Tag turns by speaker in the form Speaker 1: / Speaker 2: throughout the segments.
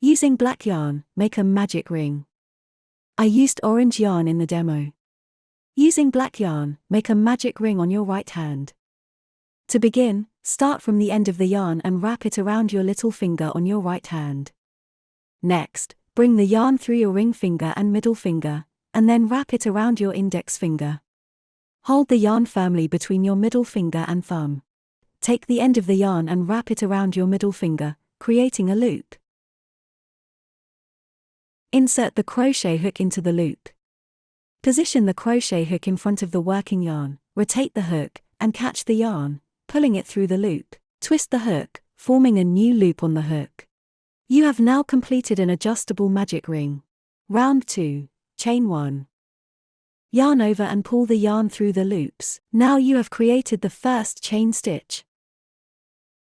Speaker 1: Using black yarn, make a magic ring. I used orange yarn in the demo. Using black yarn, make a magic ring on your right hand. To begin, start from the end of the yarn and wrap it around your little finger on your right hand. Next, bring the yarn through your ring finger and middle finger, and then wrap it around your index finger. Hold the yarn firmly between your middle finger and thumb. Take the end of the yarn and wrap it around your middle finger, creating a loop. Insert the crochet hook into the loop. Position the crochet hook in front of the working yarn, rotate the hook, and catch the yarn, pulling it through the loop. Twist the hook, forming a new loop on the hook. You have now completed an adjustable magic ring. Round 2, chain 1. Yarn over and pull the yarn through the loops. Now you have created the first chain stitch.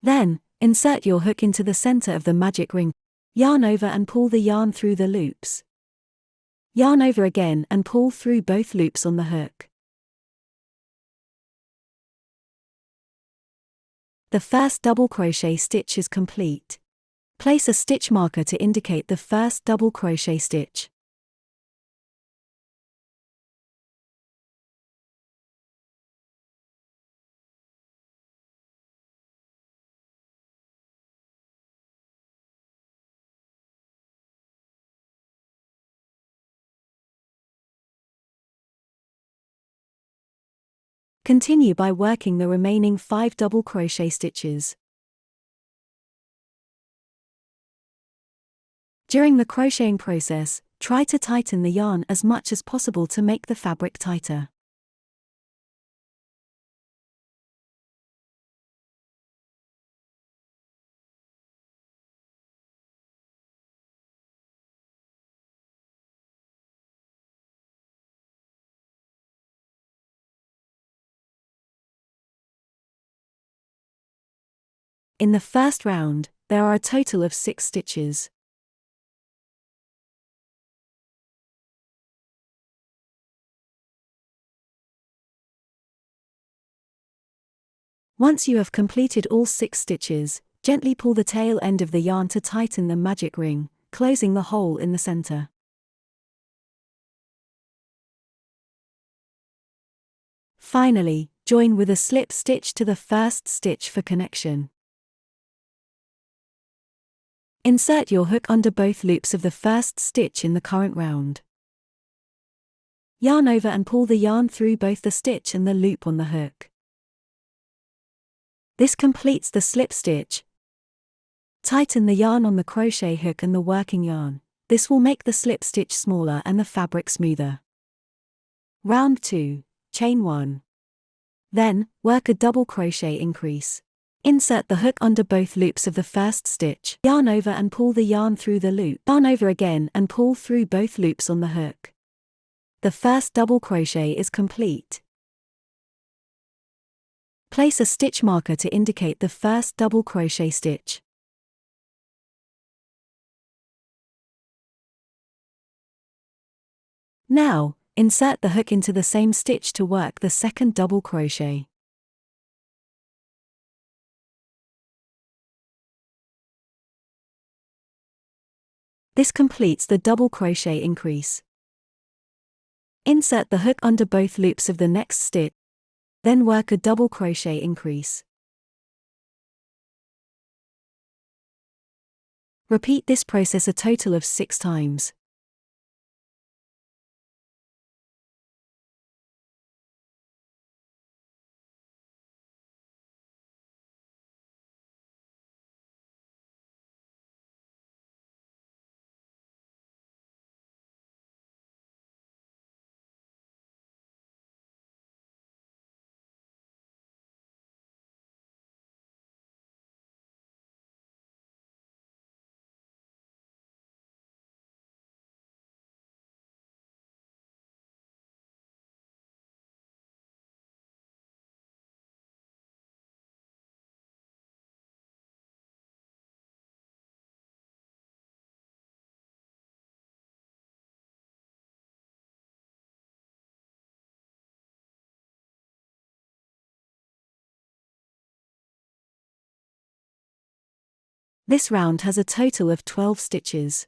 Speaker 1: Then, insert your hook into the center of the magic ring. Yarn over and pull the yarn through the loops. Yarn over again and pull through both loops on the hook. The first double crochet stitch is complete. Place a stitch marker to indicate the first double crochet stitch. Continue by working the remaining 5 double crochet stitches. During the crocheting process, try to tighten the yarn as much as possible to make the fabric tighter. In the first round, there are a total of 6 stitches. Once you have completed all 6 stitches, gently pull the tail end of the yarn to tighten the magic ring, closing the hole in the center. Finally, join with a slip stitch to the first stitch for connection. Insert your hook under both loops of the first stitch in the current round. Yarn over and pull the yarn through both the stitch and the loop on the hook. This completes the slip stitch. Tighten the yarn on the crochet hook and the working yarn. This will make the slip stitch smaller and the fabric smoother. Round 2, chain 1. Then, work a double crochet increase. Insert the hook under both loops of the first stitch. Yarn over and pull the yarn through the loop. Yarn over again and pull through both loops on the hook. The first double crochet is complete. Place a stitch marker to indicate the first double crochet stitch. Now, insert the hook into the same stitch to work the second double crochet. This completes the double crochet increase. Insert the hook under both loops of the next stitch, then work a double crochet increase. Repeat this process a total of 6 times. This round has a total of 12 stitches.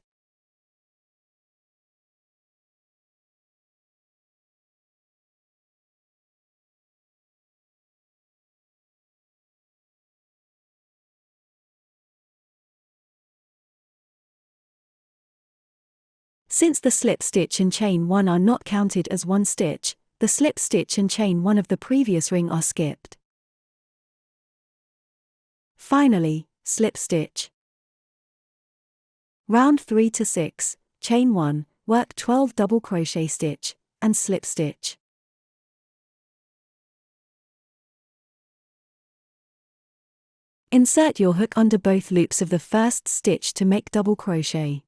Speaker 1: Since the slip stitch and chain 1 are not counted as one stitch, the slip stitch and chain 1 of the previous ring are skipped. Finally, slip stitch. Round 3 to 6, chain 1, work 12 double crochet stitch, and slip stitch. Insert your hook under both loops of the first stitch to make double crochet.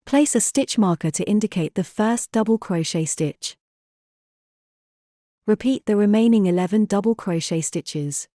Speaker 1: Place a stitch marker to indicate the first double crochet stitch. Repeat the remaining 11 double crochet stitches.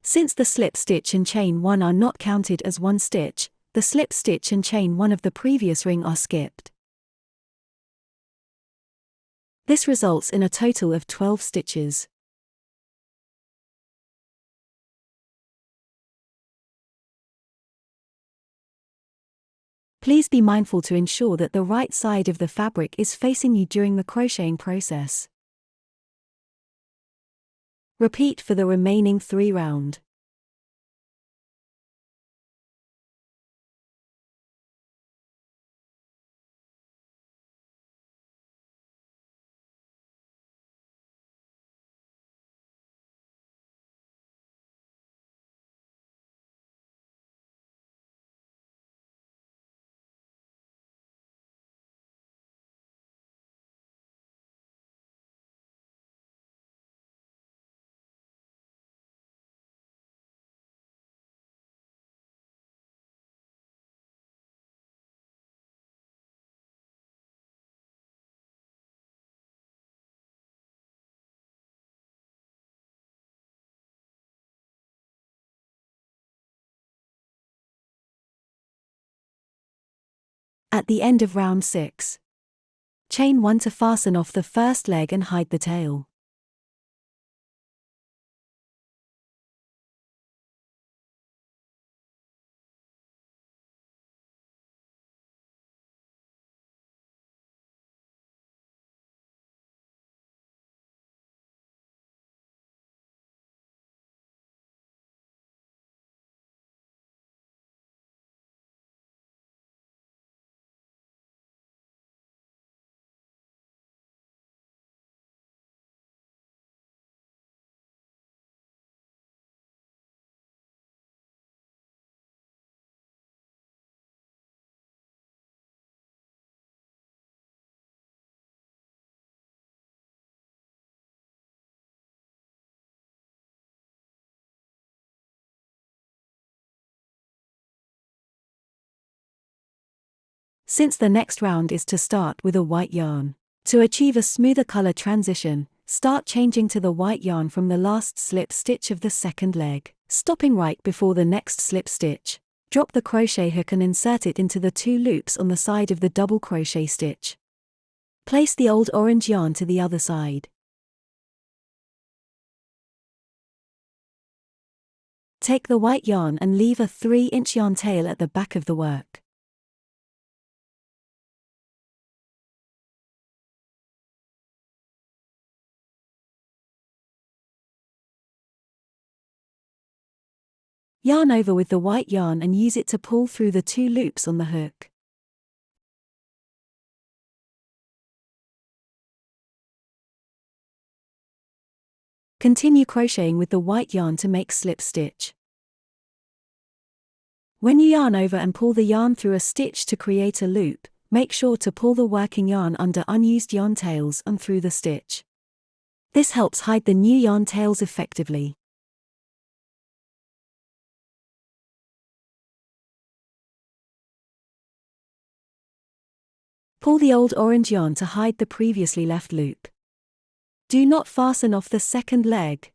Speaker 1: Since the slip stitch and chain 1 are not counted as one stitch, the slip stitch and chain 1 of the previous ring are skipped. This results in a total of 12 stitches. Please be mindful to ensure that the right side of the fabric is facing you during the crocheting process. Repeat for the remaining 3 rounds. At the end of round 6, chain 1 to fasten off the first leg and hide the tail. Since the next round is to start with a white yarn, to achieve a smoother color transition, start changing to the white yarn from the last slip stitch of the second leg, stopping right before the next slip stitch. Drop the crochet hook and insert it into the 2 loops on the side of the double crochet stitch. Place the old orange yarn to the other side. Take the white yarn and leave a 3-inch yarn tail at the back of the work. Yarn over with the white yarn and use it to pull through the 2 loops on the hook. Continue crocheting with the white yarn to make slip stitch. When you yarn over and pull the yarn through a stitch to create a loop, make sure to pull the working yarn under unused yarn tails and through the stitch. This helps hide the new yarn tails effectively. Pull the old orange yarn to hide the previously left loop. Do not fasten off the second leg.